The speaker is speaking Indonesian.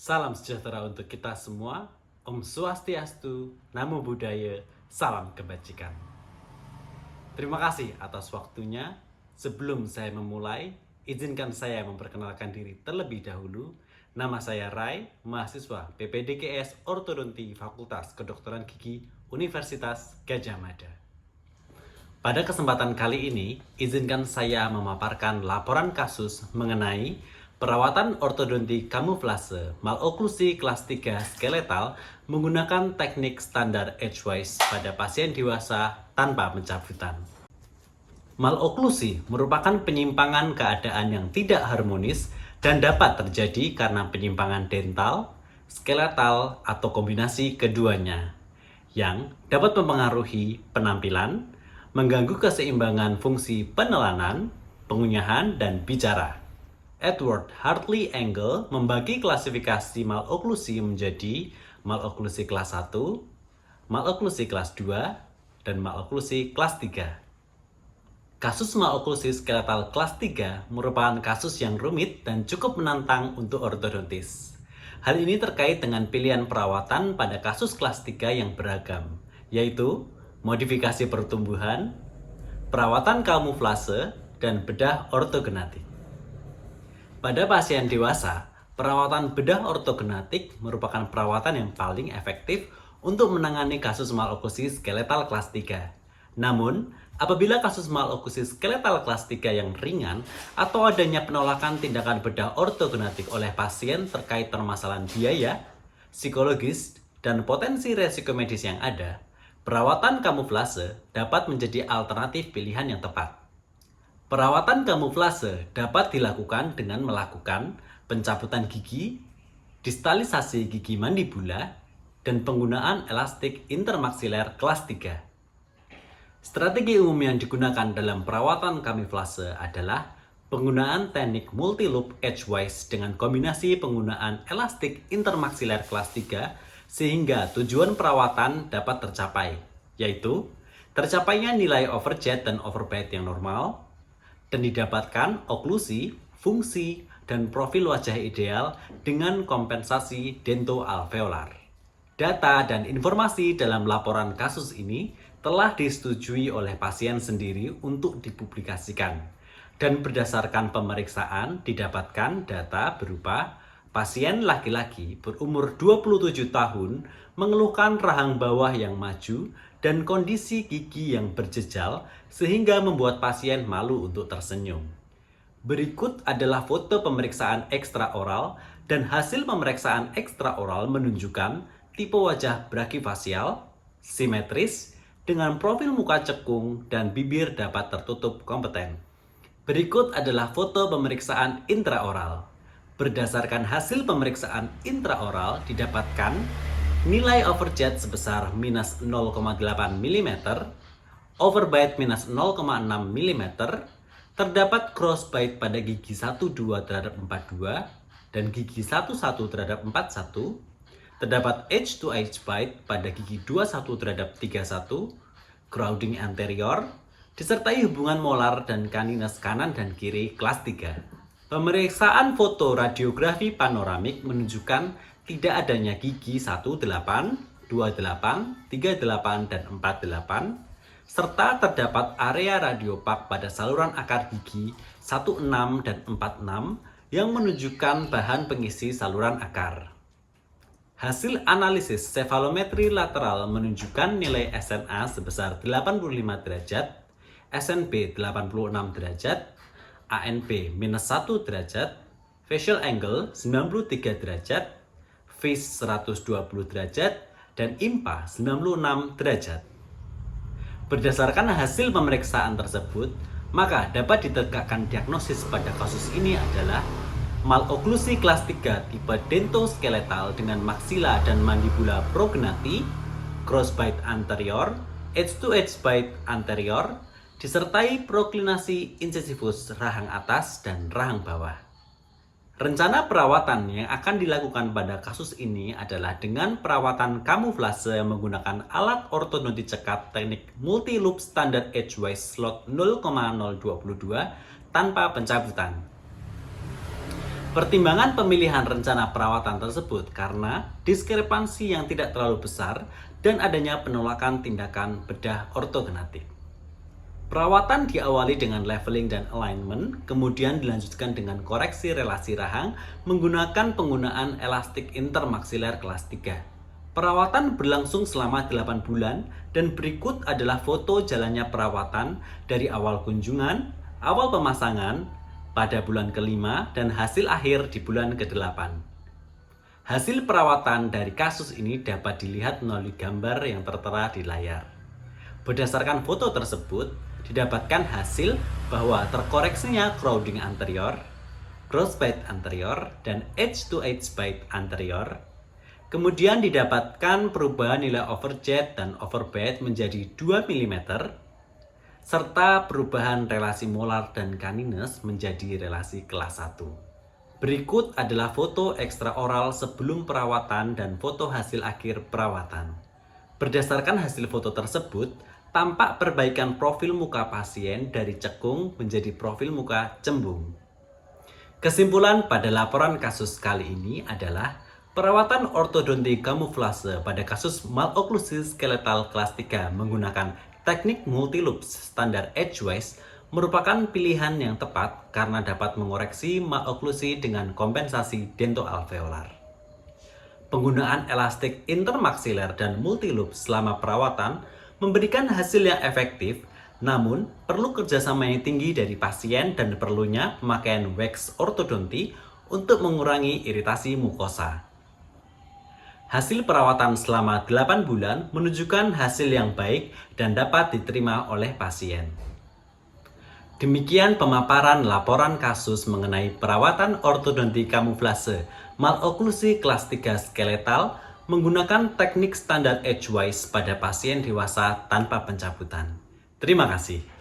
Salam sejahtera untuk kita semua. Om Swastiastu, Namo Buddhaya, salam kebajikan. Terima kasih atas waktunya. Sebelum saya memulai, izinkan saya memperkenalkan diri terlebih dahulu. Nama saya Rai, mahasiswa PPDKS Ortodonti Fakultas Kedokteran Gigi Universitas Gadjah Mada. Pada kesempatan kali ini, izinkan saya memaparkan laporan kasus mengenai perawatan ortodonti kamuflase maloklusi kelas 3 skeletal menggunakan teknik standar edgewise pada pasien dewasa tanpa pencabutan. Maloklusi merupakan penyimpangan keadaan yang tidak harmonis dan dapat terjadi karena penyimpangan dental, skeletal, atau kombinasi keduanya yang dapat mempengaruhi penampilan, mengganggu keseimbangan fungsi penelanan, pengunyahan, dan bicara. Edward Hartley Engel membagi klasifikasi maloklusi menjadi maloklusi kelas 1, maloklusi kelas 2, dan maloklusi kelas 3. Kasus maloklusi skeletal kelas 3 merupakan kasus yang rumit dan cukup menantang untuk ortodontis. Hal ini terkait dengan pilihan perawatan pada kasus kelas 3 yang beragam, yaitu modifikasi pertumbuhan, perawatan kamuflase, dan bedah ortognatik. Pada pasien dewasa, perawatan bedah ortognatik merupakan perawatan yang paling efektif untuk menangani kasus maloklusi skeletal kelas 3. Namun, apabila kasus maloklusi skeletal kelas 3 yang ringan atau adanya penolakan tindakan bedah ortognatik oleh pasien terkait permasalahan biaya, psikologis, dan potensi resiko medis yang ada, perawatan kamuflase dapat menjadi alternatif pilihan yang tepat. Perawatan kamuflase dapat dilakukan dengan melakukan pencabutan gigi, distalisasi gigi mandibula, dan penggunaan elastik intermaksiler kelas 3. Strategi umum yang digunakan dalam perawatan kamuflase adalah penggunaan teknik multi-loop edgewise dengan kombinasi penggunaan elastik intermaksiler kelas 3 sehingga tujuan perawatan dapat tercapai, yaitu tercapainya nilai overjet dan overbite yang normal, dan didapatkan oklusi, fungsi, dan profil wajah ideal dengan kompensasi dentoalveolar. Data dan informasi dalam laporan kasus ini telah disetujui oleh pasien sendiri untuk dipublikasikan. Dan berdasarkan pemeriksaan didapatkan data berupa pasien laki-laki berumur 27 tahun mengeluhkan rahang bawah yang maju dan kondisi gigi yang berjejal sehingga membuat pasien malu untuk tersenyum. Berikut adalah foto pemeriksaan ekstraoral dan hasil pemeriksaan ekstraoral menunjukkan tipe wajah brachifacial, simetris, dengan profil muka cekung dan bibir dapat tertutup kompeten. Berikut adalah foto pemeriksaan intraoral. Berdasarkan hasil pemeriksaan intraoral didapatkan nilai overjet sebesar minus 0,8 mm, overbite minus 0,6 mm, terdapat crossbite pada gigi 12 terhadap 42 dan gigi 11 terhadap 41, terdapat edge-to-edge bite pada gigi 21 terhadap 31, crowding anterior, disertai hubungan molar dan canines kanan dan kiri kelas 3. Pemeriksaan foto radiografi panoramik menunjukkan tidak adanya gigi 18, 28, 38, dan 48, serta terdapat area radiopak pada saluran akar gigi 16 dan 46 yang menunjukkan bahan pengisi saluran akar. Hasil analisis cefalometri lateral menunjukkan nilai SNA sebesar 85 derajat, SNP 86 derajat, ANP minus 1 derajat, facial angle 93 derajat, face 120 derajat, dan IMPA 96 derajat. Berdasarkan hasil pemeriksaan tersebut, maka dapat ditegakkan diagnosis pada kasus ini adalah maloklusi kelas 3 tipe dentoskeletal dengan maksila dan mandibula prognati, crossbite anterior, edge-to-edge bite anterior, disertai proklinasi incisivus rahang atas dan rahang bawah. Rencana perawatan yang akan dilakukan pada kasus ini adalah dengan perawatan kamuflase menggunakan alat ortodonti cekat teknik multi-loop standard edgewise slot 0,022 tanpa pencabutan. Pertimbangan pemilihan rencana perawatan tersebut karena diskrepansi yang tidak terlalu besar dan adanya penolakan tindakan bedah ortognatik. Perawatan diawali dengan leveling dan alignment, kemudian dilanjutkan dengan koreksi relasi rahang menggunakan penggunaan elastik intermaksiler kelas 3. Perawatan berlangsung selama 8 bulan dan berikut adalah foto jalannya perawatan dari awal kunjungan, awal pemasangan, pada bulan ke-5 dan hasil akhir di bulan ke-8. Hasil perawatan dari kasus ini dapat dilihat melalui gambar yang tertera di layar. Berdasarkan foto tersebut, didapatkan hasil bahwa terkoreksinya crowding anterior, growth bite anterior, dan edge to edge bite anterior. Kemudian didapatkan perubahan nilai overjet dan overbite menjadi 2 mm, serta perubahan relasi molar dan canines menjadi relasi kelas 1. Berikut adalah foto ekstraoral sebelum perawatan dan foto hasil akhir perawatan. Berdasarkan hasil foto tersebut, tampak perbaikan profil muka pasien dari cekung menjadi profil muka cembung. Kesimpulan pada laporan kasus kali ini adalah perawatan ortodonti kamuflase pada kasus maloklusi skeletal kelas 3 menggunakan teknik multiloops standar edgewise merupakan pilihan yang tepat karena dapat mengoreksi maloklusi dengan kompensasi dentoalveolar. Penggunaan elastik intermaksiler dan multiloop selama perawatan memberikan hasil yang efektif, namun perlu kerjasama yang tinggi dari pasien dan perlunya pemakaian wax ortodonti untuk mengurangi iritasi mukosa. Hasil perawatan selama 8 bulan menunjukkan hasil yang baik dan dapat diterima oleh pasien. Demikian pemaparan laporan kasus mengenai perawatan ortodonti kamuflase maloklusi kelas 3 skeletal menggunakan teknik standar edgewise pada pasien dewasa tanpa pencabutan. Terima kasih.